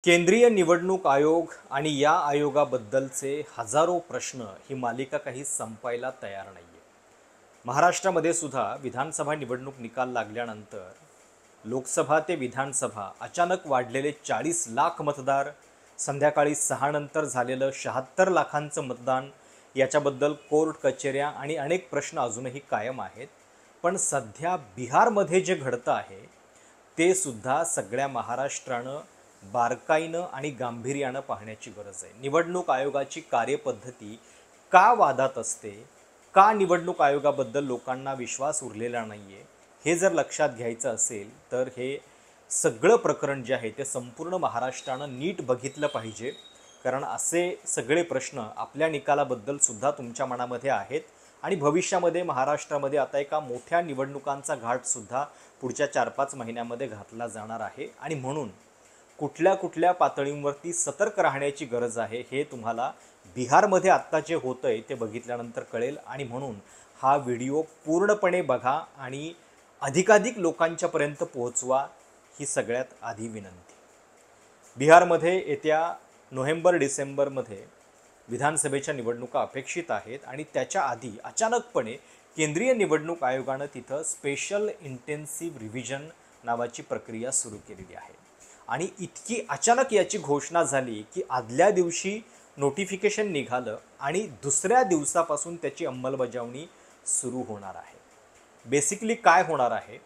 केंद्रीय निवडणूक आयोग आणि या आयोगाबद्दलचे हजारो प्रश्न ही मालिका काही संपायला तयार नाहीये. महाराष्ट्रामध्ये सुद्धा विधानसभा निवडणूक निकाल लागल्यानंतर लोकसभा ते विधानसभा अचानक वाढलेले 40 लाख मतदार, संध्याकाळी 6 नंतर झालेलं 76 लाखांचं मतदान, याच्याबद्दल कोर्ट कचेऱ्या आणि अनेक प्रश्न अजूनही कायम आहेत. पण सध्या बिहारमध्ये जे घडतं आहे ते सुद्धा सगळ्या महाराष्ट्रानं बारकाईनं आणि गांभीर्यानं पाहण्याची गरज आहे. निवडणूक आयोगाची कार्यपद्धती का वादात असते, का निवडणूक आयोगाबद्दल लोकांना विश्वास उरलेला नाही आहे, हे जर लक्षात घ्यायचं असेल तर हे सगळं प्रकरण जे आहे ते संपूर्ण महाराष्ट्रानं नीट बघितलं पाहिजे. कारण असे सगळे प्रश्न आपल्या निकालाबद्दल सुद्धा तुमच्या मनामध्ये आहेत आणि भविष्यामध्ये महाराष्ट्रामध्ये आता एका मोठ्या निवडणुकांचा घाटसुद्धा पुढच्या 4-5 महिन्यामध्ये घातला जाणार आहे. आणि म्हणून कुठल्या कुठल्या पातळींवरती सतर्क राहण्याची गरज आहे हे तुम्हाला बिहारमध्ये आत्ता जे होतं आहे ते बघितल्यानंतर कळेल. आणि म्हणून हा व्हिडिओ पूर्णपणे बघा आणि अधिकाधिक लोकांच्यापर्यंत पोहोचवा, ही सगळ्यात आधी विनंती. बिहारमध्ये येत्या नोव्हेंबर-डिसेंबरमध्ये विधानसभेच्या निवडणुका अपेक्षित आहेत आणि त्याच्या आधी अचानकपणे केंद्रीय निवडणूक आयोगानं तिथं स्पेशल इंटेन्सिव्ह रिव्हिजन नावाची प्रक्रिया सुरू केलेली आहे. आणि इतकी अचानक याची घोषणा झाली की आदल्या दिवशी नोटिफिकेशन निघालं आणि दुसऱ्या दिवसापासून त्याची अंमलबजावणी सुरू होणार आहे. बेसिकली काय होणार आहे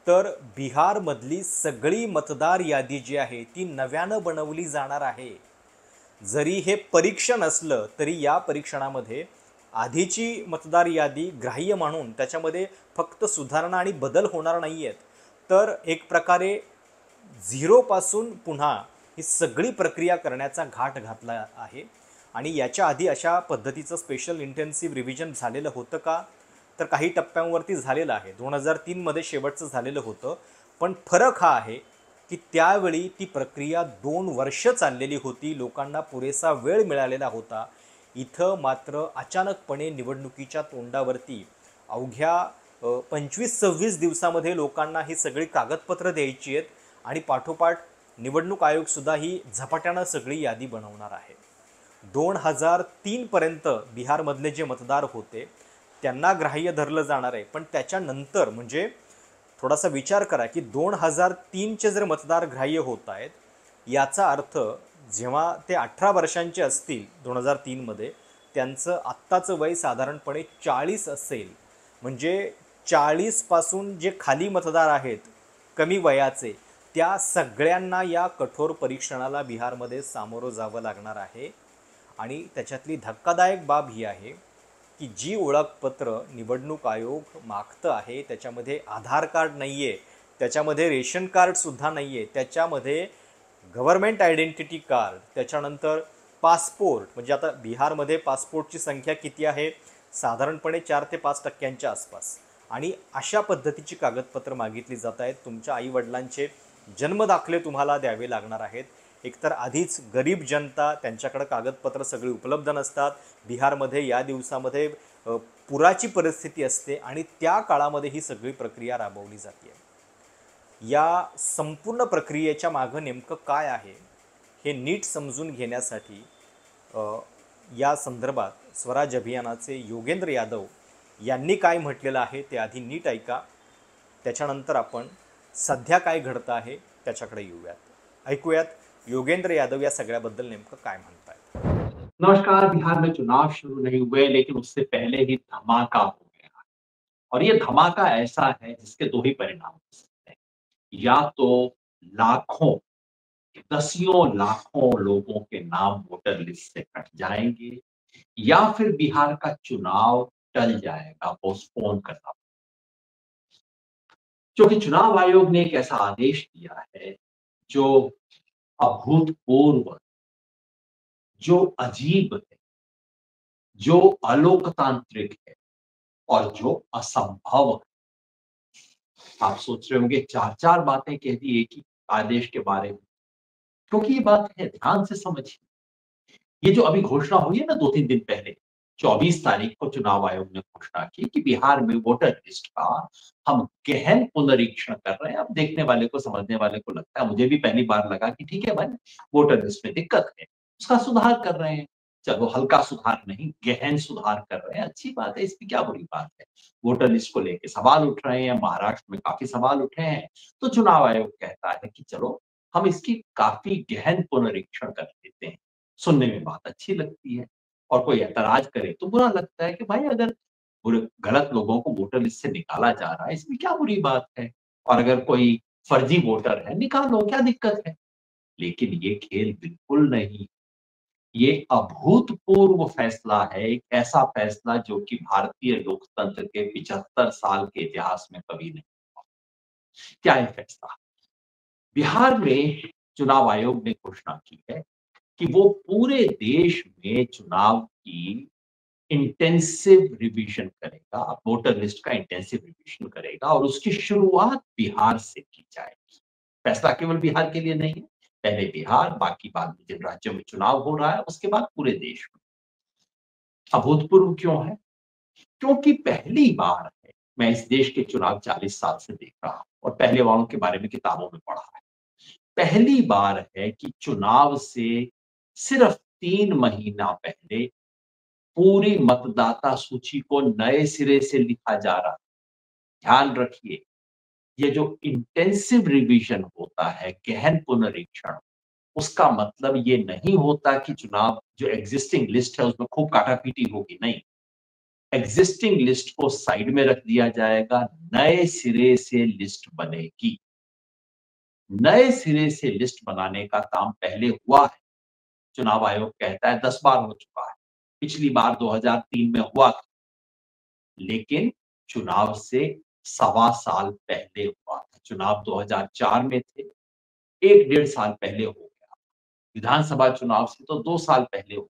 तर बिहारमधली सगळी मतदार यादी जी आहे ती नव्यानं बनवली जाणार आहे. जरी हे परीक्षण असलं तरी या परीक्षणामध्ये आधीची मतदार यादी ग्राह्य मानून त्याच्यामध्ये फक्त सुधारणा आणि बदल होणार नाही आहेत, तर एक प्रकारे झिरोपासून पुन्हा ही सगळी प्रक्रिया करण्याचा घाट घातला आहे. आणि याच्या आधी अशा पद्धतीचं स्पेशल इंटेन्सिव्ह रिव्हिजन झालेलं होतं का तर काही टप्प्यांवरती झालेलं आहे. 2003मध्ये शेवटचं झालेलं होतं. पण फरक हा आहे की त्यावेळी ती प्रक्रिया 2 वर्ष चाललेली होती, लोकांना पुरेसा वेळ मिळालेला होता. इथं मात्र अचानकपणे निवडणुकीच्या तोंडावरती अवघ्या 25-26 दिवसामध्ये लोकांना ही सगळी कागदपत्रं द्यायची आहेत आणि पाठोपाठ निवडणूक आयोगसुद्धा ही झपाट्यानं सगळी यादी बनवणार आहे. 2003पर्यंत बिहारमधले जे मतदार होते त्यांना ग्राह्य धरलं जाणार आहे. पण त्याच्यानंतर म्हणजे थोडासा विचार करा की 2003चे जर मतदार ग्राह्य होत आहेत, याचा अर्थ जेव्हा ते 18 वर्षांचे असतील 2003मध्ये, त्यांचं आत्ताचं वय साधारणपणे 40 असेल. म्हणजे 40पासून जे खाली मतदार आहेत कमी वयाचे, त्या सगळ्यांना या कठोर परीक्षणाला बिहारमध्ये सामोरं जावं लागणार आहे. आणि त्याच्यातली धक्कादायक बाब ही आहे की जी ओळखपत्र निवडणूक आयोग मागतं आहे त्याच्यामध्ये आधार कार्ड नाही आहे, त्याच्यामध्ये रेशन कार्डसुद्धा नाही आहे, त्याच्यामध्ये गव्हर्मेंट आयडेंटिटी कार्ड, त्याच्यानंतर पासपोर्ट. म्हणजे आता बिहारमध्ये पासपोर्टची संख्या किती आहे, साधारणपणे 4 ते 5% आसपास. आणि अशा पद्धतीची कागदपत्र मागितली जात आहेत. तुमच्या आईवडिलांचे जन्मदाखले तुम्हाला द्यावे लागणार आहेत. एकतर आधीच गरीब जनता, त्यांच्याकडे कागदपत्र सगळी उपलब्ध नसतात. बिहारमध्ये या दिवसामध्ये पुराची परिस्थिती असते आणि त्या काळामध्ये ही सगळी प्रक्रिया राबवली जाते. या संपूर्ण प्रक्रियेच्या मागं नेमकं काय आहे हे नीट समजून घेण्यासाठी या संदर्भात स्वराज अभियानाचे योगेंद्र यादव यांनी काय म्हटलेलं आहे ते आधी नीट ऐका. त्याच्यानंतर आपण सध्या काय घडतं आहे त्याच्याकडे येऊयात. ऐकूयात योगेंद्र यादव या सगळ्याबद्दल नेमकं काय म्हणतायत. नमस्कार। बिहार में चुनाव शुरू नहीं हुए लेकिन उससे पहले ही धमाका हो गया और ये धमाका ऐसा है जिसके दो ही परिणाम हो सकते हैं। या तो लाखों, दसियों लाखों लोगों के नाम वोटर लिस्ट से कट जाएंगे या फिर बिहार का चुनाव टल जाएगा, पोस्टपोन करना। क्योंकि चुनाव आयोग ने एक ऐसा आदेश दिया है जो अभूतपूर्व, जो अजीब है, जो अलोकतांत्रिक है और जो असंभव है। आप सोच रहे होंगे 4-4 बातें कह दी एक ही आदेश के बारे में, क्योंकि ये बात है, ध्यान से समझिए। ये जो अभी घोषणा हुई है ना 2-3 दिन पहले, 24 तारीख को चुनाव आयोग ने घोषणा की कि बिहार में वोटर लिस्ट का हम गहन पुनरीक्षण कर रहे हैं। अब देखने वाले को, समझने वाले को लगता है, मुझे भी पहली बार लगा कि ठीक है भाई, वोटर लिस्ट में दिक्कत है, उसका सुधार कर रहे हैं। चलो, हल्का सुधार नहीं, गहन सुधार कर रहे हैं, अच्छी बात है, इसमें क्या बुरी बात है। वोटर लिस्ट को लेके सवाल उठ रहे हैं, महाराष्ट्र में काफी सवाल उठे हैं, तो चुनाव आयोग कहता है कि चलो हम इसकी काफी गहन पुनरीक्षण कर लेते हैं। सुनने में बात अच्छी लगती है, और कोई ऐतराज करे तो बुरा लगता है कि भाई, अगर गलत लोगों को वोटर लिस्ट से निकाला जा रहा है, इसमें क्या बुरी बात है। और अगर कोई फर्जी वोटर है, निकालो, क्या दिक्कत है। लेकिन ये खेल बिल्कुल नहीं। ये अभूतपूर्व फैसला है, एक ऐसा फैसला जो कि भारतीय लोकतंत्र के 75 साल के इतिहास में कभी नहीं हुआ। क्या है फैसला? बिहार में चुनाव आयोग ने घोषणा की है कि वो पूरे देश में चुनाव की इंटेंसिव रिवीजन करेगा, वोटर लिस्ट का इंटेंसिव रिवीजन करेगा, और उसकी शुरुआत बिहार से की जाएगी। फैसला केवल बिहार के लिए नहीं है, पहले बिहार, बाकी बाद में जिन राज्यों में चुनाव हो रहा है, उसके बाद पूरे देश में। अभूतपूर्व क्यों है? क्योंकि पहली बार है, मैं इस देश के चुनाव 40 साल से देख रहा हूं और पहले वालों के बारे में किताबों में पढ़ा है। पहली बार है कि चुनाव से सिर्फ 3 महीना पहले पूरी मतदाता सूची को नए सिरे से लिखा जा रहा है। ध्यान रखिए, ये जो इंटेंसिव रिवीजन होता है, गहन पुनरीक्षण, उसका मतलब ये नहीं होता कि चुनाव जो एग्जिस्टिंग लिस्ट है उसमें खूब काटापीटी होगी, नहीं। एग्जिस्टिंग लिस्ट को साइड में रख दिया जाएगा, नए सिरे से लिस्ट बनेगी। नए सिरे से लिस्ट बनाने का काम पहले हुआ है। चुनाव आयोग कहता है 10 बार हो चुका है। पिछली बार 2003 में हुआ था, लेकिन चुनाव से 1.25 साल पहले हुआ था। चुनाव 2004 में थे, 1 डेढ़ साल पहले हो गया। विधानसभा चुनाव से तो 2 साल पहले हो गया।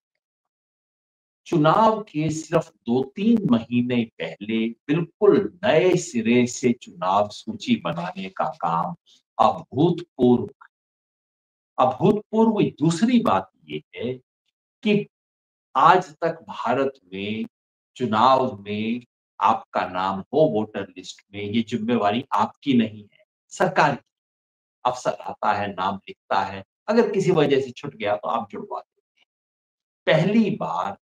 चुनाव के सिर्फ 2-3 महीने पहले बिल्कुल नए सिरे से चुनाव सूची बनाने का काम अभूतपूर्व। अभूतपूर्व दूसरी बात ये है कि आज तक भारत में चुनाव में आपका नाम हो वोटर लिस्ट में, ये जिम्मेवारी आपकी नहीं है, सरकार की। अफसर आता है, नाम लिखता है, अगर किसी वजह से छूट गया तो आप जुड़वा देते हैं। पहली बार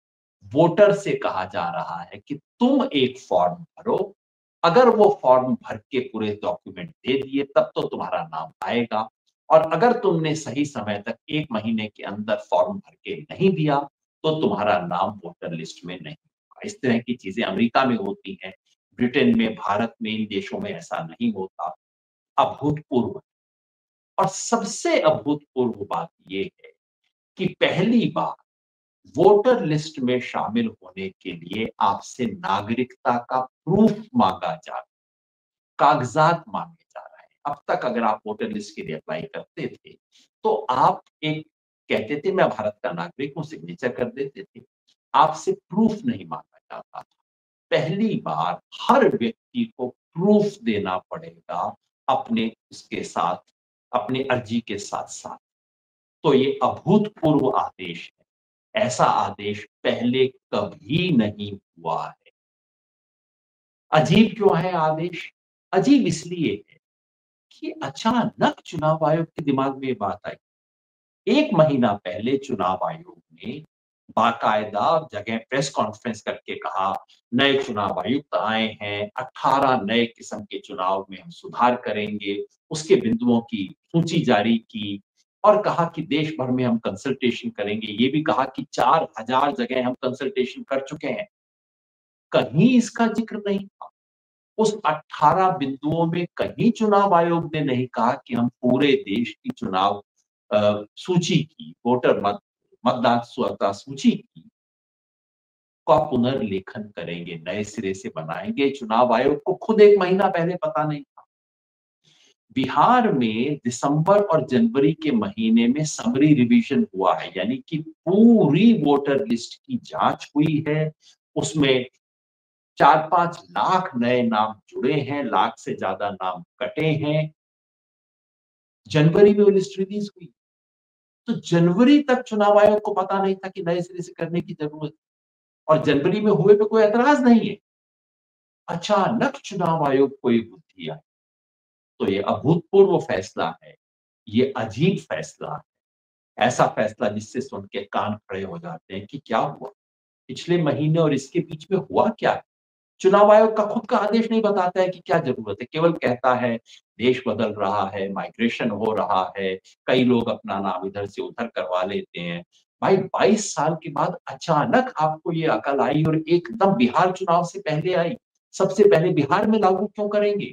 वोटर से कहा जा रहा है कि तुम एक फॉर्म भरो, अगर वो फॉर्म भर के पूरे डॉक्यूमेंट दे दिए तब तो तुम्हारा नाम आएगा, और अगर तुमने सही समय तक 1 महीने के अंदर फॉर्म भर के नहीं दिया तो तुम्हारा नाम वोटर लिस्ट में नहीं होगा। इस तरह की चीजें अमेरिका में होती हैं, ब्रिटेन में, भारत में, इन देशों में ऐसा नहीं होता। अभूतपूर्व। और सबसे अभूतपूर्व बात यह है कि पहली बार वोटर लिस्ट में शामिल होने के लिए आपसे नागरिकता का प्रूफ मांगा जा रहा है, कागजात मांगे जा रहे हैं। अब तक अगर आप वोटर लिस्ट के लिए अप्लाई करते थे तो आप एक कहते थे मैं भारत का नागरिक हूं, सिग्नेचर कर देते थे, आपसे प्रूफ नहीं मांगा जाता था। पहली बार हर व्यक्ति को प्रूफ देना पड़ेगा अपने उसके साथ, अपनी अर्जी के साथ साथ। तो ये अभूतपूर्व आदेश है, ऐसा आदेश पहले कभी नहीं हुआ है। अजीब क्यों है आदेश? अजीब इसलिए है कि अचानक चुनाव आयोग के दिमाग में ये बात आई। 1 महीना पहले चुनाव आयोग ने बाकायदा जगह प्रेस कॉन्फ्रेंस करके कहा, नए चुनाव आयुक्त आए हैं, 18 नए किस्म के चुनाव में हम सुधार करेंगे, उसके बिंदुओं की सूची जारी की, और कहा कि देश भर में हम कंसल्टेशन करेंगे। ये भी कहा कि 4000 जगह हम कंसल्टेशन कर चुके हैं। कहीं इसका जिक्र नहीं था। उस 18 बिंदुओं में कहीं चुनाव आयोग ने नहीं कहा कि हम पूरे देश की चुनाव सूची की, वोटर मतदाता सूची की का पुनर्लेखन करेंगे, नए सिरे से बनाएंगे। चुनाव आयोग को खुद 1 महीना पहले पता नहीं था। बिहार में दिसंबर और जनवरी के महीने में समरी रिवीजन हुआ है, यानी कि पूरी वोटर लिस्ट की जांच हुई है। उसमें 4-5 लाख नए नाम जुड़े हैं, लाख से ज्यादा नाम कटे हैं। जनवरी में वो लिस्ट रिलीज हुई, तो जनवरी तक चुनाव आयोग को पता नहीं था कि नए सिरे से करने की जरूरत है। और जनवरी में हुए पे कोई ऐतराज नहीं है। अचानक चुनाव आयोग को ये बुद्धि आई, तो ये अभूतपूर्व फैसला है, ये अजीब फैसला है। ऐसा फैसला जिससे सुन के कान खड़े हो जाते हैं कि क्या हुआ? पिछले महीने और इसके बीच में हुआ क्या है? चुनाव आयोग का खुद का आदेश नहीं बताता है कि क्या ज़रूरत है, केवल कहता है देश बदल रहा है, माइग्रेशन हो रहा है, कई लोग अपना नाम इधर से उधर करवा लेते हैं। भाई 22 साल के बाद अचानक आपको ये अकल आई और एकदम बिहार चुनाव से पहले आई। सबसे पहले बिहार में लागू क्यों करेंगे?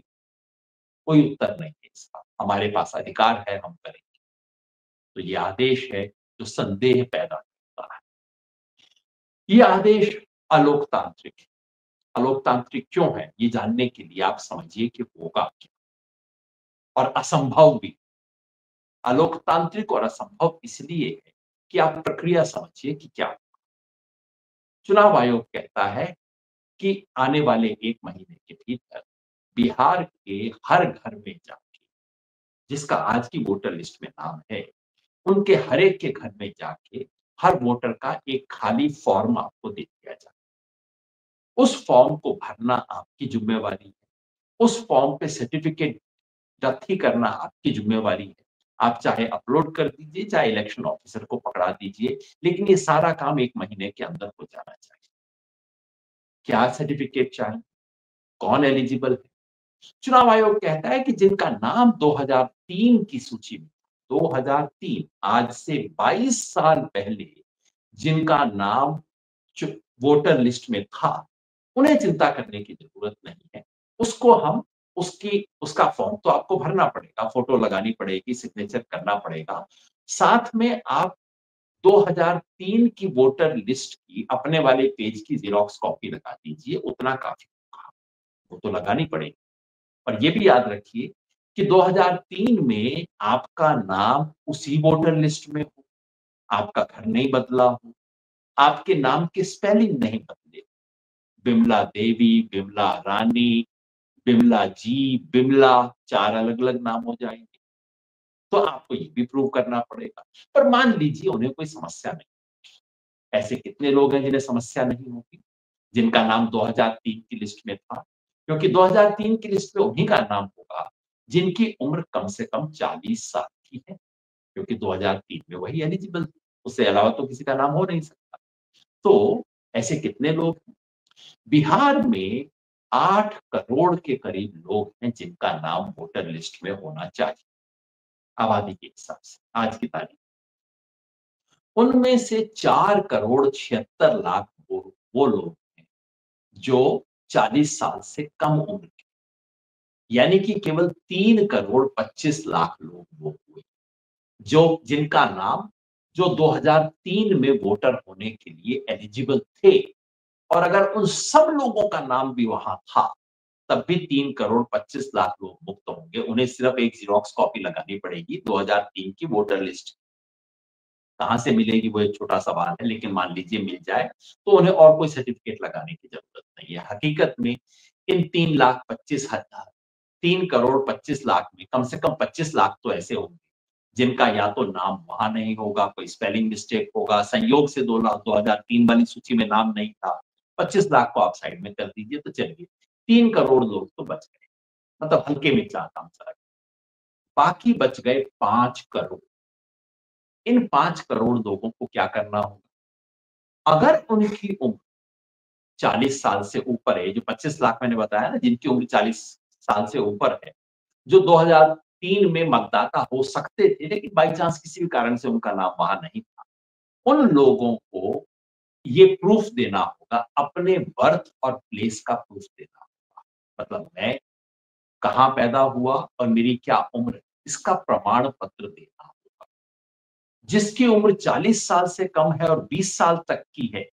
कोई उत्तर नहीं है इसका। हमारे पास अधिकार है, हम करेंगे। तो ये आदेश है जो संदेह पैदा करता है। ये आदेश अलोकतांत्रिक है। अलोकतांत्रिक क्यों है? ये जानने के लिए आप समझिए कि होगा क्या, और असंभव भी। अलोकतांत्रिक और असंभव इसलिए है कि आप प्रक्रिया समझिए कि क्या। चुनाव आयोग कहता है कि आने वाले 1 महीने के भीतर बिहार के हर घर में जाके, जिसका आज की वोटर लिस्ट में नाम है, उनके हर एक के घर में जाके हर वोटर का एक खाली फॉर्म आपको दे दिया जाए। उस फॉर्म को भरना आपकी ज़िम्मेवारी है। उस फॉर्म पे सर्टिफिकेट जब्ती करना आपकी ज़िम्मेवारी है। आप चाहे अपलोड कर दीजिए, चाहे इलेक्शन ऑफिसर को पकड़ा दीजिए, लेकिन ये सारा काम 1 महीने के अंदर हो जाना चाहिए। क्या सर्टिफिकेट चाहिए? कौन एलिजिबल है? चुनाव आयोग कहता है कि जिनका नाम 2003 की सूची में, 2003 आज से 22 साल पहले जिनका नाम चु वोटर लिस्ट में था, उन्हें चिंता करने की ज़रूरत नहीं है। उसको हम उसका फॉर्म तो आपको भरना पड़ेगा, फ़ोटो लगानी पड़ेगी, सिग्नेचर करना पड़ेगा। साथ में आप 2003 की वोटर लिस्ट की अपने वाले पेज की ज़ेरॉक्स कॉपी लगा दीजिए, उतना काफ़ी होगा। वो तो लगानी पड़ेगी। और ये भी याद रखिए कि 2003 में आपका नाम उसी वोटर लिस्ट में हो, आपका घर नहीं बदला हो, आपके नाम के स्पेलिंग नहीं बदले। बिमला देवी, बिमला रानी, बिमला जी, बिमला 4 अलग-अलग नाम हो जाएँगे। तो आपको ये भी प्रूव करना पड़ेगा। पर मान लीजिए उन्हें कोई समस्या नहीं, ऐसे कितने लोग हैं जिन्हें समस्या नहीं होगी, जिनका नाम 2003 की लिस्ट में था? क्योंकि 2003 की लिस्ट में उन्हीं का नाम होगा, जिनकी उम्र कम से कम 40 साल की है, क्योंकि 2003 में वही एलिजिबल थे, उससे अलावा तो किसी का नाम हो नहीं सकता। तो ऐसे कितने लोग हैं? बिहार में 8 करोड़ के करीब लोग हैं जिनका नाम वोटर लिस्ट में होना चाहिए, आबादी के हिसाब से, आज की तारीख। उनमें से 4 करोड़ 76 लाख वो लोग हैं जो 40 साल से कम उम्र के, यानी कि केवल 3 करोड़ 25 लाख लोग वो हुए, जो जिनका नाम जो 2003 में वोटर होने के लिए एलिजिबल थे। और अगर उन सब लोगों का नाम भी वहां था, तब भी 3 करोड़ 25 लाख लोग मुक्त होंगे। उन्हें सिर्फ एक ज़ेरॉक्स कॉपी लगानी पड़ेगी 2003 की वोटर लिस्ट। कहाँ से मिलेगी वो एक छोटा सवाल है, लेकिन मान लीजिए मिल जाए, तो उन्हें और कोई सर्टिफिकेट लगाने की ज़रूरत नहीं है। हकीकत में इन 3 करोड़ 25 लाख में कम से कम 25 लाख तो ऐसे होंगे, जिनका या तो नाम वहाँ नहीं होगा, कोई स्पेलिंग मिस्टेक होगा, संयोग से 2 लाख 2003 वाली सूची में नाम नहीं था। 25 लाख को आप साइड में कर दीजिए तो चलिए, 3 करोड़ लोग तो बच गए। मतलब हल्के में 4 काम चला गया। बाकी बच गए 5 करोड़। इन 5 करोड़ लोगों को क्या करना होगा? अगर उनकी उम्र 40 साल से ऊपर है, जो 25 लाख मैंने बताया ना जिनकी उम्र 40 साल से ऊपर है, जो 2003 में मतदाता हो सकते थे, लेकिन बाय चांस किसी भी कारण से उनका नाम वहाँ नहीं था। उन लोगों को ये प्रूफ देना होगा, अपने बर्थ और प्लेस का प्रूफ देना होगा। मतलब मैं कहाँ पैदा हुआ और मेरी क्या उम्र है, इसका प्रमाण पत्र देना होगा। जिसकी उम्र 40 साल से कम है और 20 साल तक की है,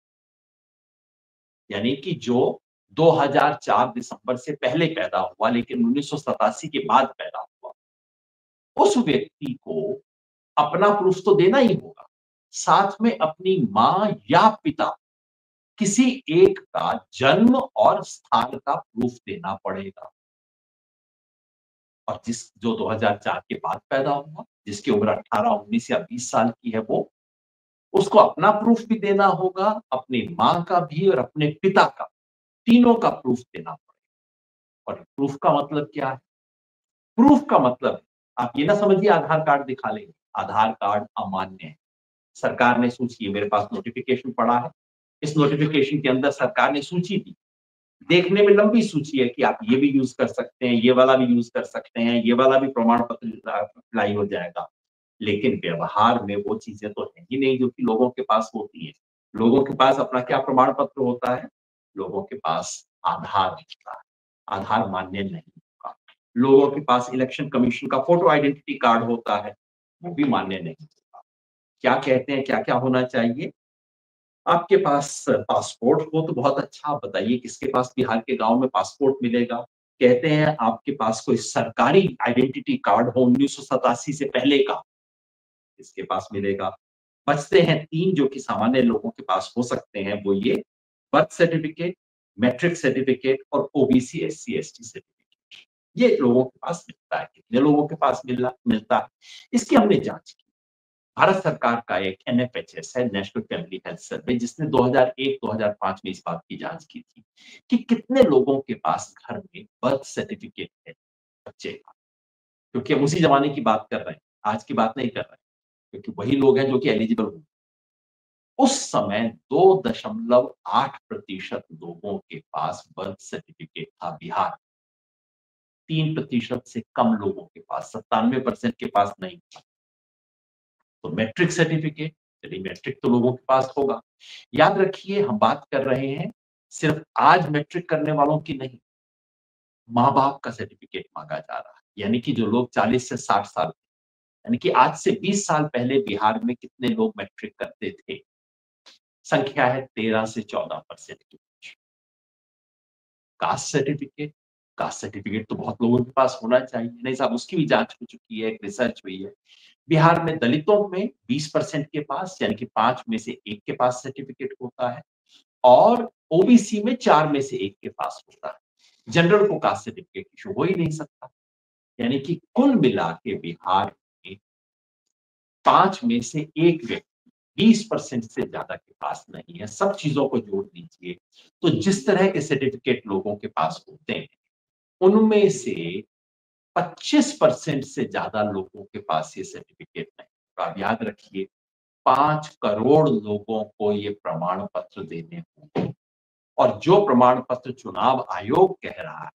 यानी कि जो 2004 दिसंबर से पहले पैदा हुआ लेकिन 1987 के बाद पैदा हुआ, उस व्यक्ति को अपना प्रूफ तो देना ही होगा। साथ में अपनी माँ या पिता किसी एक का जन्म और स्थान का प्रूफ देना पड़ेगा। और जो 2004 के बाद पैदा हुआ, जिसकी उम्र 18, 19 या 20 साल की है वो, उसको अपना प्रूफ भी देना होगा, अपनी माँ का भी और अपने पिता का, तीनों का प्रूफ देना पड़ेगा। और प्रूफ का मतलब क्या है? प्रूफ का मतलब है, आप ये ना समझिए आधार कार्ड दिखा लेंगे, आधार कार्ड अमान्य है। सरकार ने सूची है, मेरे पास नोटिफिकेशन पड़ा है, इस नोटिफिकेशन के अंदर सरकार ने सूची दी, देखने में लंबी सूची है कि आप ये भी यूज कर सकते हैं, ये वाला भी यूज कर सकते हैं, ये वाला भी प्रमाण पत्र अप्लाई हो जाएगा। लेकिन व्यवहार में वो चीजें तो है ही नहीं जो कि लोगों के पास होती है। लोगों के पास अपना क्या प्रमाण पत्र होता है? लोगों के पास आधार होता है, आधार मान्य नहीं होगा। लोगों के पास इलेक्शन कमीशन का फोटो आइडेंटिटी कार्ड होता है, वो भी मान्य नहीं होगा। क्या कहते हैं, क्या क्या होना चाहिए? आपके पास पासपोर्ट हो तो बहुत अच्छा, आप बताइए किसके पास बिहार के गांव में पासपोर्ट मिलेगा? कहते हैं आपके पास कोई सरकारी आइडेंटिटी कार्ड हो 1987 से पहले का, इसके पास मिलेगा। बचते हैं 3 जो कि सामान्य लोगों के पास हो सकते हैं, वो ये बर्थ सर्टिफिकेट, मैट्रिक सर्टिफिकेट और ओबीसी एससी एसटी सर्टिफिकेट। ये लोगों के पास मिलता है। कितने लोगों के पास मिलता है, इसकी हमने जांच की। भारत सरकार का एक एनएफएचएस है, नेशनल फैमिली हेल्थ सर्वे, जिसने 2001-2005 में इस बात की जांच की थी कि कितने लोगों के पास घर में बर्थ सर्टिफिकेट है बच्चे का। क्योंकि हम उसी जमाने की बात कर रहे हैं, आज की बात नहीं कर रहे हैं, क्योंकि वही लोग हैं जो कि एलिजिबल होंगे। उस समय 2.8% लोगों के पास बर्थ सर्टिफिकेट था बिहार। 3% से कम लोगों के पास, 97% के पास नहीं था। तो मैट्रिक सर्टिफिकेट, यदि मैट्रिक तो लोगों के पास होगा। याद रखिए हम बात कर रहे हैं सिर्फ आज मैट्रिक करने वालों की नहीं, माँ बाप का सर्टिफिकेट मांगा जा रहा है। यानी कि जो लोग 40 से 60 साल, यानी कि आज से 20 साल पहले बिहार में कितने लोग मैट्रिक करते थे? संख्या है 13 से 14% के बीच। कास्ट सर्टिफिकेट, कास्ट सर्टिफिकेट तो बहुत लोगों के पास होना चाहिए। नहीं साहब, उसकी भी जांच हो चुकी है, एक रिसर्च हुई है। बिहार में दलितों में 20% के पास, यानी कि 5 में से 1 के पास सर्टिफिकेट होता है, और ओबीसी में 4 में से 1 के पास होता है। जनरल को कास्ट सर्टिफिकेट इशू हो ही नहीं सकता। यानी कि कुल मिला के बिहार में 5 में से 1 व्यक्ति 20% से ज्यादा के पास नहीं है। सब चीजों को जोड़ दीजिए तो जिस तरह के सर्टिफिकेट लोगों के पास होते हैं, उनमें से 25% से ज्यादा लोगों के पास ये सर्टिफिकेट नहीं। तो आप याद रखिए 5 करोड़ लोगों को ये प्रमाण पत्र देने होंगे, और जो प्रमाण पत्र चुनाव आयोग कह रहा है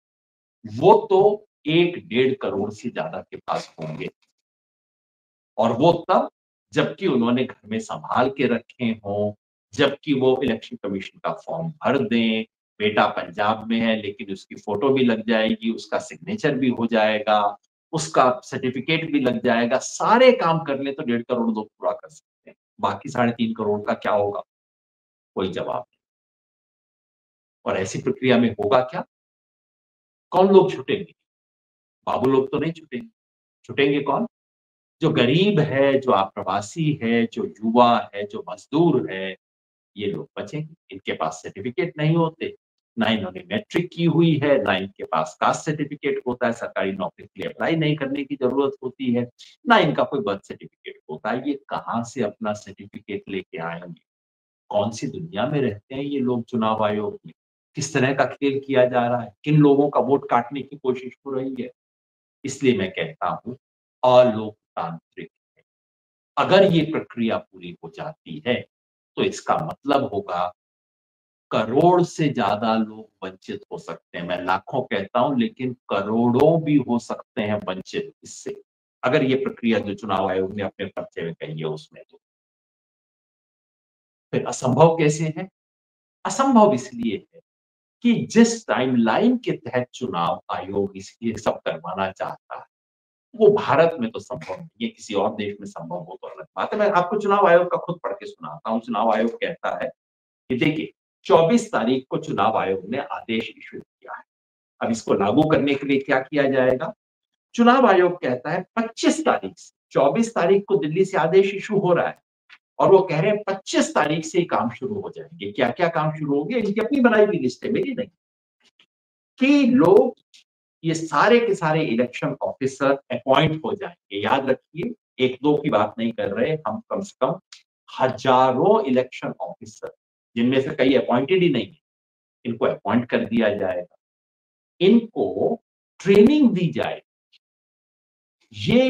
वो तो 1-1.5 करोड़ से ज्यादा के पास होंगे। और वो तब जबकि उन्होंने घर में संभाल के रखे हों, जबकि वो इलेक्शन कमीशन का फॉर्म भर दें, बेटा पंजाब में है लेकिन उसकी फोटो भी लग जाएगी, उसका सिग्नेचर भी हो जाएगा, उसका सर्टिफिकेट भी लग जाएगा, सारे काम कर ले तो 1.5 करोड़ लोग पूरा कर सकते हैं। बाकी 3.5 करोड़ का क्या होगा? कोई जवाब नहीं। और ऐसी प्रक्रिया में होगा क्या? कौन लोग छुटेंगे? बाबू लोग तो नहीं छुटेंगे। छुटेंगे कौन? जो गरीब है, जो आप्रवासी है, जो युवा है, जो मजदूर है, ये लोग बचेंगे। इनके पास सर्टिफिकेट नहीं होते, ना इन्होंने मैट्रिक की हुई है, ना इनके पास कास्ट सर्टिफिकेट होता है, सरकारी नौकरी के लिए अप्लाई नहीं करने की जरूरत होती है, ना इनका कोई बर्थ सर्टिफिकेट होता है। ये कहाँ से अपना सर्टिफिकेट लेके आएंगे? कौन सी दुनिया में रहते हैं ये लोग चुनाव आयोग में? किस तरह का खेल किया जा रहा है? किन लोगों का वोट काटने की कोशिश हो रही है? इसलिए मैं कहता हूं अलोकतांत्रिक। अगर ये प्रक्रिया पूरी हो जाती है तो इसका मतलब होगा करोड़ से ज्यादा लोग वंचित हो सकते हैं। मैं लाखों कहता हूं लेकिन करोड़ों भी हो सकते हैं वंचित इससे, अगर ये प्रक्रिया जो चुनाव आयोग ने अपने पर्चे में कही है उसमें। तो फिर असंभव कैसे है? असंभव इसलिए है कि जिस टाइमलाइन के तहत चुनाव आयोग ये सब करवाना चाहता है वो भारत में तो संभव नहीं है, किसी और देश में संभव हो तो अलग बात है। मैं आपको चुनाव आयोग का खुद पढ़ के सुनाता हूँ। चुनाव आयोग कहता है कि देखिए 24 तारीख को चुनाव आयोग ने आदेश इशू किया है। अब इसको लागू करने के लिए क्या किया जाएगा? चुनाव आयोग कहता है 25 तारीख से, 24 तारीख को दिल्ली से आदेश इशू हो रहा है और वो कह रहे हैं 25 तारीख से ही काम शुरू हो जाएंगे। क्या क्या काम शुरू होंगे इनकी अपनी बनाई हुई लिस्ट है, मेरी नहीं। कि लोग ये सारे के सारे इलेक्शन ऑफिसर अपॉइंट हो जाएंगे। याद रखिए 1-2 की बात नहीं कर रहे हम, कम से कम हजारों इलेक्शन ऑफिसर, जिनमें से कई अपॉइंटेड ही नहीं है, इनको अपॉइंट कर दिया जाएगा, इनको ट्रेनिंग दी जाएगी। ये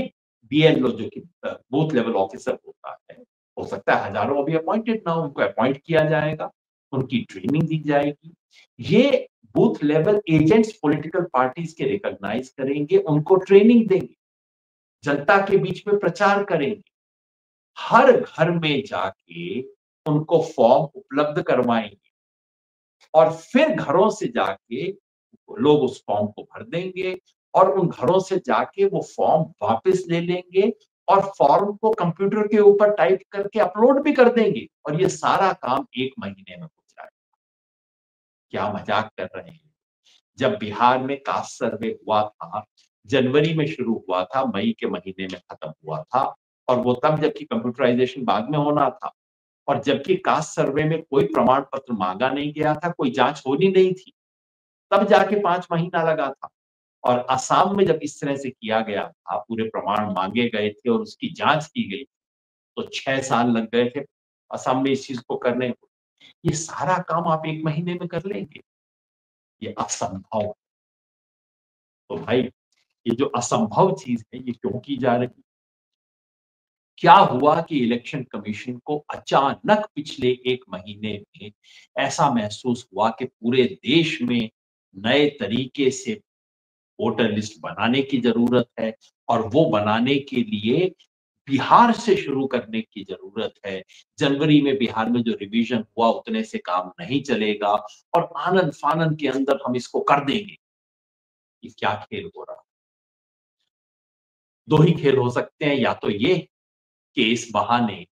बीएलओ जो कि बूथ लेवल ऑफिसर होता है, हो सकता है हजारों अभी अपॉइंटेड ना हो, उनको अपॉइंट किया जाएगा, उनकी ट्रेनिंग दी जाएगी। ये booth level agents political parties के रिकॉग्नाइज करेंगे, उनको ट्रेनिंग देंगे, जनता के बीच में प्रचार करेंगे, हर घर में जाके उनको फॉर्म उपलब्ध करवाएंगे और फिर घरों से जाके लोग उस फॉर्म को भर देंगे और उन घरों से जाके वो फॉर्म वापस ले लेंगे और फॉर्म को कंप्यूटर के ऊपर टाइप करके अपलोड भी कर देंगे और ये सारा काम 1 महीने में हो जाएगा। क्या मजाक कर रहे हैं? जब बिहार में कास्ट सर्वे हुआ था, जनवरी में शुरू हुआ था, मई के महीने में खत्म हुआ था और वो तब जबकि कंप्यूटराइजेशन बाद में होना था और जबकि कास्ट सर्वे में कोई प्रमाण पत्र मांगा नहीं गया था, कोई जांच होनी नहीं थी, तब जाके 5 महीना लगा था। और असम में जब इस तरह से किया गया था, पूरे प्रमाण मांगे गए थे और उसकी जांच की गई, तो 6 साल लग गए थे असम में इस चीज को करने को। ये सारा काम आप 1 महीने में कर लेंगे? ये असंभव है। तो भाई, ये जो असंभव चीज है, ये क्यों की जा रही है? क्या हुआ कि इलेक्शन कमीशन को अचानक पिछले 1 महीने में ऐसा महसूस हुआ कि पूरे देश में नए तरीके से वोटर लिस्ट बनाने की जरूरत है और वो बनाने के लिए बिहार से शुरू करने की जरूरत है। जनवरी में बिहार में जो रिवीजन हुआ उतने से काम नहीं चलेगा और आनन फानन के अंदर हम इसको कर देंगे। ये क्या खेल हो रहा है? 2 ही खेल हो सकते हैं, या तो ये कि इस बहाने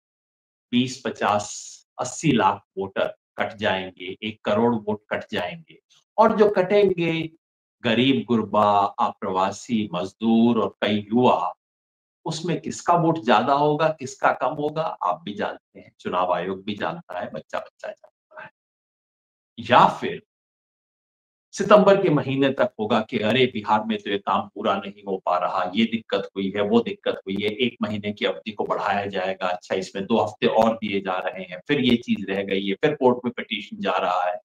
20, 50, 80 लाख वोटर कट जाएंगे, 1 करोड़ वोट कट जाएंगे और जो कटेंगे गरीब गुरबा, अप्रवासी मजदूर और कई युवा, उसमें किसका वोट ज्यादा होगा, किसका कम होगा, आप भी जानते हैं, चुनाव आयोग भी जानता है, बच्चा-बच्चा जानता है। या फिर सितंबर के महीने तक होगा कि अरे बिहार में तो ये काम पूरा नहीं हो पा रहा, ये दिक्कत हुई है, वो दिक्कत हुई है, 1 महीने की अवधि को बढ़ाया जाएगा, अच्छा इसमें 2 हफ्ते और दिए जा रहे हैं, फिर ये चीज रह गई है, फिर कोर्ट में पिटीशन जा रहा है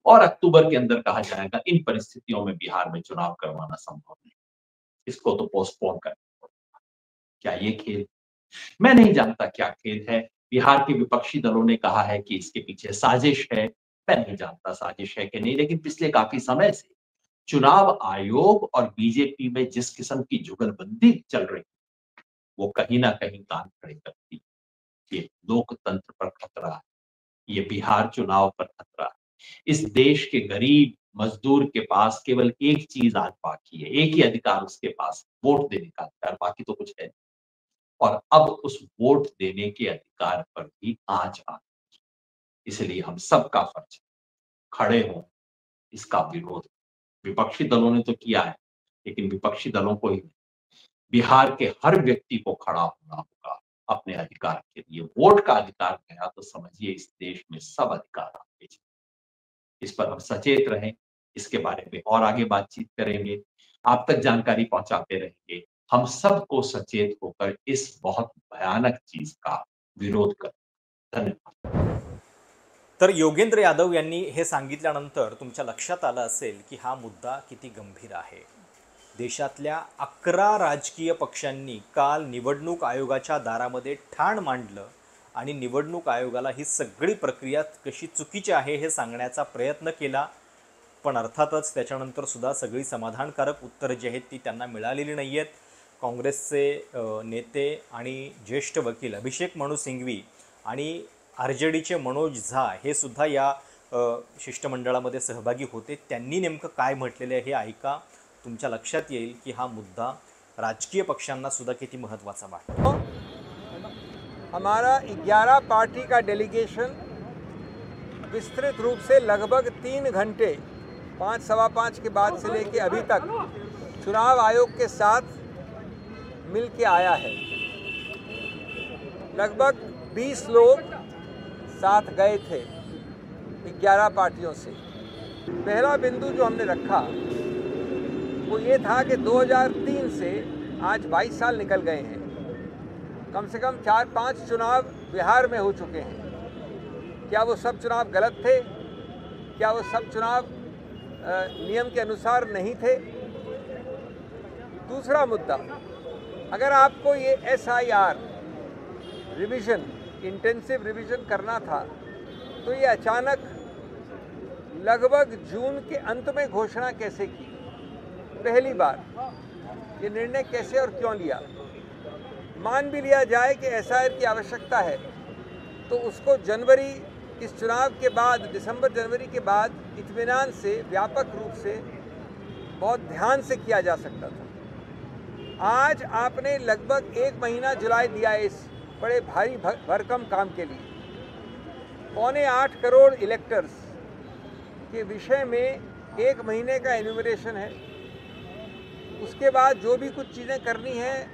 और अक्टूबर के अंदर कहा जाएगा इन परिस्थितियों में बिहार में चुनाव करवाना संभव नहीं, इसको तो पोस्टपोन करना पड़ेगा। क्या ये खेल? मैं नहीं जानता क्या खेल है। बिहार के विपक्षी दलों ने कहा है कि इसके पीछे साजिश है। मैं नहीं जानता साजिश है कि नहीं, लेकिन पिछले काफी समय से चुनाव आयोग और बीजेपी में जिस किस्म की जुगलबंदी चल रही है, वो कहीं ना कहीं कान खड़े करती है। ये लोकतंत्र पर खतरा है, ये बिहार चुनाव पर खतरा है। इस देश के गरीब मजदूर के पास केवल एक चीज आज बाकी है, एक ही अधिकार उसके पास, वोट देने का अधिकार, बाकी तो कुछ है नहीं। और अब उस वोट देने के अधिकार पर भी आंच आ, इसलिए हम सबका फर्ज खड़े हों, इसका विरोध। विपक्षी दलों ने तो किया है, लेकिन विपक्षी दलों को ही बिहार के हर व्यक्ति को खड़ा होना होगा अपने अधिकार के लिए। वोट का अधिकार गया तो समझिए इस देश में सब अधिकार आपके। इस पर हम सचेत रहें, इसके बारे में और आगे बातचीत करेंगे, आप तक जानकारी पहुंचाते रहेंगे। हम सबको सचेत होकर इस बहुत भयानक चीज का विरोध करें। धन्यवाद। तर योगेंद्र यादव यांनी हे सांगितल्यानंतर तुमच्या लक्षात आलं असेल की हा मुद्दा किती गंभीर आहे। देशातल्या 11 राजकीय पक्षांनी काल निवडणूक आयोगाच्या दारामध्ये ठाण मांडलं आणि निवडणूक आयोगाला ही सगळी प्रक्रिया कशी चुकीची आहे हे सांगण्याचा प्रयत्न केला, पण अर्थातच त्याच्यानंतर सुद्धा सगळी समाधानकारक उत्तरं जी आहेत ती त्यांना मिळालेली नाही आहेत। काँग्रेसचे नेते आणि ज्येष्ठ वकील अभिषेक मनु सिंघवी आणि आरजेडीचे मनोज झा हे सुद्धा या शिष्टमंडळामध्ये सहभागी होते। त्यांनी नेमकं काय म्हटलेलं आहे हे ऐका, तुमच्या लक्षात येईल की हा मुद्दा राजकीय पक्षांना सुद्धा किती महत्त्वाचा वाटतो। हमारा 11 पार्टी का डेलीगेशन विस्तृत रूप से लगभग 3 घंटे 5, सवा 5 के बाद से लेके अभी तक चुनाव आयोग के साथ मिल के आया है। लगभग 20 लोग साथ गए थे 11 पार्टियों से। पहला बिंदु जो हमने रखा वो ये था कि 2003 से आज 22 साल निकल गए हैं। कम से कम 4-5 चुनाव बिहार में हो चुके हैं। क्या वो सब चुनाव गलत थे? क्या वो सब चुनाव नियम के अनुसार नहीं थे? दूसरा मुद्दा, अगर आपको ये SIR रिवीजन, इंटेंसिव रिवीजन करना था, तो ये अचानक लगभग जून के अंत में घोषणा कैसे की? पहली बार ये निर्णय कैसे और क्यों लिया? मान भी लिया जाए कि SIR की आवश्यकता है, तो उसको जनवरी, इस चुनाव के बाद, दिसंबर-जनवरी के बाद इत्मीनान से, व्यापक रूप से, बहुत ध्यान से किया जा सकता था। आज आपने लगभग 1 महीना जुलाई दिया है इस बड़े भारी भरकम काम के लिए। 7.25 करोड़ इलेक्टर्स के विषय में 1 महीने का एन्यूमरेशन है। उसके बाद जो भी कुछ चीज़ें करनी हैं,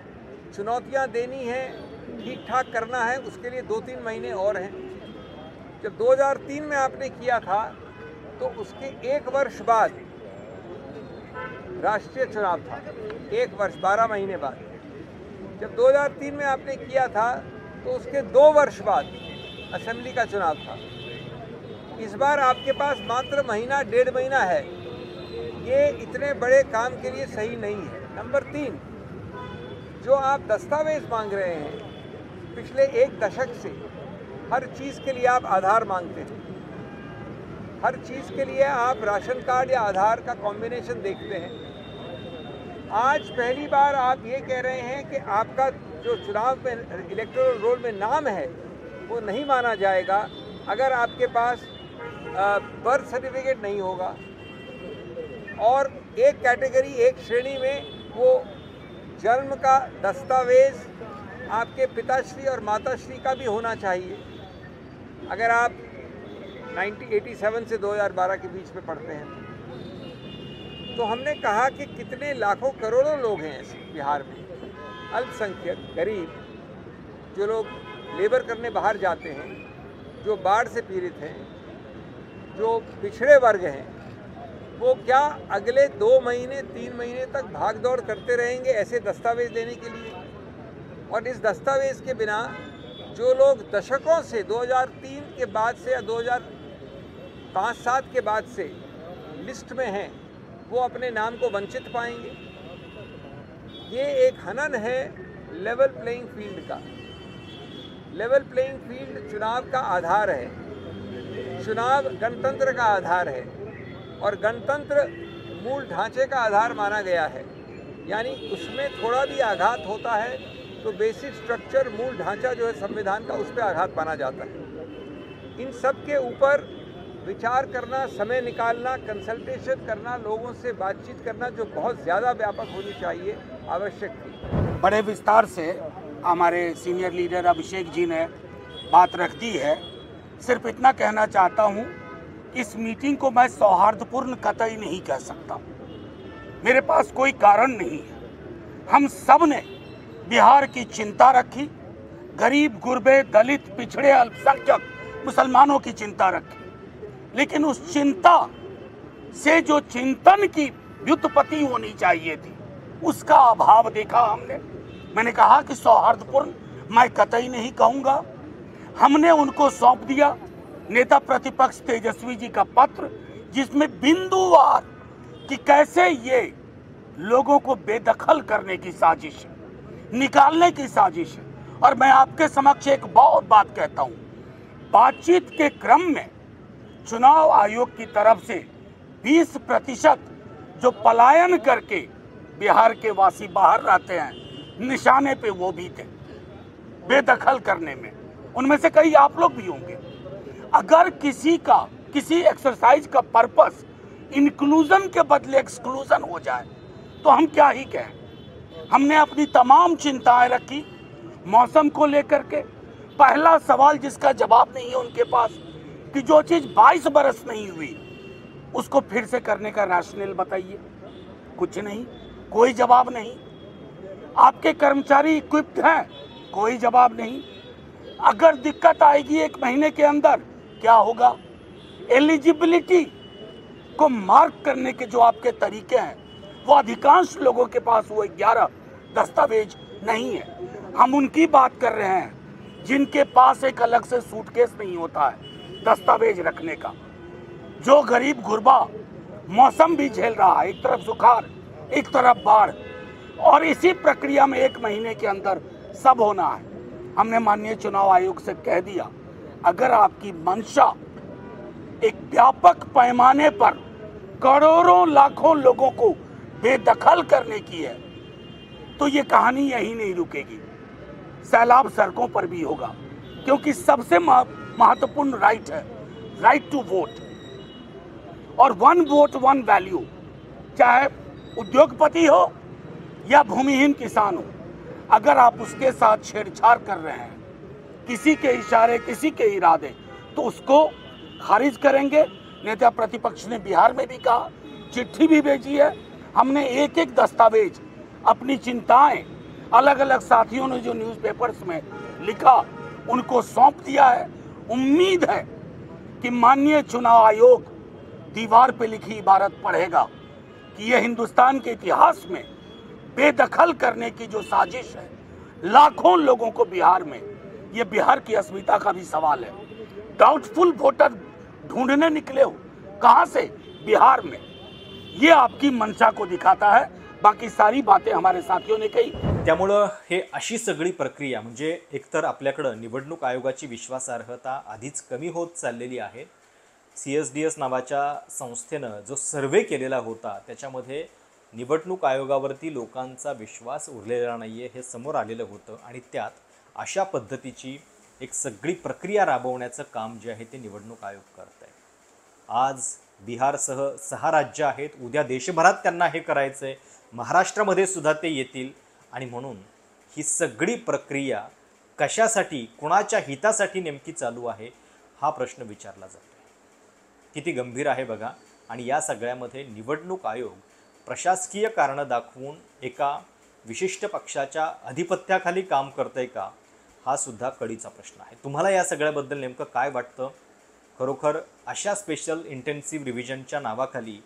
चुनौतियां देनी हैं, ठीक ठाक करना है, उसके लिए 2-3 महीने और हैं। जब 2003 में आपने किया था, तो उसके 1 वर्ष बाद राष्ट्रीय चुनाव था, 1 वर्ष 12 महीने बाद। जब 2003 में आपने किया था, तो उसके 2 वर्ष बाद असेंबली का चुनाव था। इस बार आपके पास मात्र महीना, 1.5 महीना है। ये इतने बड़े काम के लिए सही नहीं है। नंबर 3, जो आप दस्तावेज मांग रहे हैं, पिछले 1 दशक से हर चीज़ के लिए आप आधार मांगते हैं। हर चीज़ के लिए आप राशन कार्ड या आधार का कॉम्बिनेशन देखते हैं। आज पहली बार आप ये कह रहे हैं कि आपका जो चुनाव में इलेक्टोरल रोल में नाम है, वो नहीं माना जाएगा अगर आपके पास बर्थ सर्टिफिकेट नहीं होगा। और एक कैटेगरी, एक श्रेणी में वो जन्म का दस्तावेज आपके पिताश्री और माताश्री का भी होना चाहिए, अगर आप 1987 से 2012 के बीच में पढ़ते हैं। तो हमने कहा कि कितने लाखों करोड़ों लोग हैं ऐसे बिहार में, अल्पसंख्यक, गरीब, जो लोग लेबर करने बाहर जाते हैं, जो बाढ़ से पीड़ित हैं, जो पिछड़े वर्ग हैं, वो क्या अगले 2 महीने, 3 महीने तक भागदौड़ करते रहेंगे ऐसे दस्तावेज लेने के लिए? और इस दस्तावेज के बिना जो लोग दशकों से, 2003 के बाद से या 2005-7 के बाद से लिस्ट में हैं, वो अपने नाम को वंचित पाएंगे। ये एक हनन है लेवल प्लेइंग फील्ड का। लेवल प्लेइंग फील्ड चुनाव का आधार है, चुनाव गणतंत्र का आधार है, और गणतंत्र मूल ढांचे का आधार माना गया है। यानी उसमें थोड़ा भी आघात होता है तो बेसिक स्ट्रक्चर, मूल ढांचा जो है संविधान का, उस पर आघात माना जाता है। इन सब के ऊपर विचार करना, समय निकालना, कंसल्टेशन करना, लोगों से बातचीत करना, जो बहुत ज़्यादा व्यापक होनी चाहिए, आवश्यक थी। बड़े विस्तार से हमारे सीनियर लीडर अभिषेक जी ने बात रख दी है। सिर्फ इतना कहना चाहता हूँ, इस मीटिंग को मैं सौहार्दपूर्ण कतई नहीं कह सकता। मेरे पास कोई कारण नहीं है। हम सब ने बिहार की चिंता रखी, गरीब, गुरबे, दलित, पिछड़े, अल्पसंख्यक मुसलमानों की चिंता रखी, लेकिन उस चिंता से जो चिंतन की व्युत्पत्ति होनी चाहिए थी, उसका अभाव देखा हमने। मैंने कहा कि सौहार्दपूर्ण मैं कतई नहीं कहूँगा। हमने उनको सौंप दिया नेता प्रतिपक्ष तेजस्वी जी का पत्र, जिसमें बिंदुवार कि कैसे ये लोगों को बेदखल करने की साजिश है, निकालने की साजिश है। और मैं आपके समक्ष एक बहुत बात कहता हूँ, बातचीत के क्रम में चुनाव आयोग की तरफ से 20% जो पलायन करके बिहार के वासी बाहर रहते हैं, निशाने पे वो भी थे, बेदखल करने में। उनमें से कई आप लोग भी होंगे। अगर किसी एक्सरसाइज का पर्पस इंक्लूजन के बदले एक्सक्लूजन हो जाए तो हम क्या ही कहें। हमने अपनी तमाम चिंताएं रखी मौसम को लेकर के। पहला सवाल जिसका जवाब नहीं है उनके पास कि जो चीज़ 22 बरस नहीं हुई उसको फिर से करने का रैशनल बताइए। कुछ नहीं, कोई जवाब नहीं। आपके कर्मचारी इक्विप्ड हैं, कोई जवाब नहीं। अगर दिक्कत आएगी 1 महीने के अंदर, क्या होगा? एलिजिबिलिटी को मार्क करने के जो आपके तरीके हैं, वो अधिकांश लोगों के पास वो 11 दस्तावेज नहीं है। हम उनकी बात कर रहे हैं जिनके पास एक अलग से सूटकेस नहीं होता है दस्तावेज रखने का, जो गरीब गुरबा मौसम भी झेल रहा है, एक तरफ सुखाड़ एक तरफ बाढ़, और इसी प्रक्रिया में 1 महीने के अंदर सब होना है। हमने माननीय चुनाव आयोग से कह दिया, अगर आपकी मंशा एक व्यापक पैमाने पर करोड़ों लाखों लोगों को बेदखल करने की है, तो ये कहानी यहीं नहीं रुकेगी, सैलाब सड़कों पर भी होगा, क्योंकि सबसे महत्वपूर्ण राइट है राइट टू वोट, और 1 वोट 1 वैल्यू। चाहे उद्योगपति हो या भूमिहीन किसान हो, अगर आप उसके साथ छेड़छाड़ कर रहे हैं, किसी के इशारे किसी के इरादे, तो उसको खारिज करेंगे। नेता प्रतिपक्ष ने बिहार में भी कहा, चिट्ठी भी भेजी है, हमने एक एक दस्तावेज अपनी चिंताएं अलग अलग साथियों ने जो न्यूज़पेपर्स में लिखा उनको सौंप दिया है। उम्मीद है कि माननीय चुनाव आयोग दीवार पे लिखी इबारत पढ़ेगा कि यह हिंदुस्तान के इतिहास में बेदखल करने की जो साजिश है लाखों लोगों को बिहार में, ये बिहार की अस्मिता का भी सवाल है। डाउटफुल वोटर ढूंढने निकले हो, कहां से? बिहार में। ये आपकी मंशा को दिखाता है, बाकी सारी बातें हमारे साथियों ने कही। त्यामुळं हे अशी सगळी प्रक्रिया म्हणजे एकतर आपल्याकडं निवडणूक आयोगाची विश्वासार्हता आधीच कमी होत चाललेली आहे। CSDS नावाच्या संस्थेनं जो सर्वे केलेला होता त्याच्यामध्ये निवडणूक आयोगावरती लोकांचा विश्वास उरलेला नाही आहे हे समोर आलेलं होतं, आणि त्यात अशा पद्धतीची एक सगळी प्रक्रिया राबवण्याचं काम जे आहे ते निवडणूक आयोग करत आहे। आज बिहारसह 6 राज्य आहेत, उद्या देशभरात त्यांना हे करायचं आहे, महाराष्ट्रामध्ये सुद्धा ते येतील, आणि म्हणून ही सगळी प्रक्रिया कशासाठी कुणाच्या हितासाठी नेमकी चालू आहे हा प्रश्न विचारला जातो। किती गंभीर आहे बघा। आणि या सगळ्यामध्ये निवडणूक आयोग प्रशासकीय कारणं दाखवून एका विशिष्ट पक्षाच्या अधिपत्याखाली काम करतंय का, हा सुद्धा कळीचा प्रश्न आहे। तुम्हाला या सगळ्याबद्दल नेमकं काय वाटतं? खरोखर अशा स्पेशल इंटेन्सिव्ह रिव्हिजनच्या नावाखाली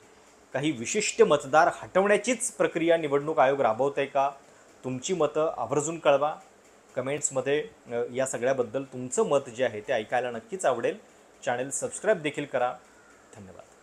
काही विशिष्ट मतदार हटवण्याचीच प्रक्रिया निवडणूक आयोग राबवतंय का? तुमची मतं आवर्जून कळवा कमेंट्समध्ये। या सगळ्याबद्दल तुमचं मत जे आहे ते ऐकायला नक्कीच आवडेल। चॅनल सबस्क्राईब देखील करा। धन्यवाद।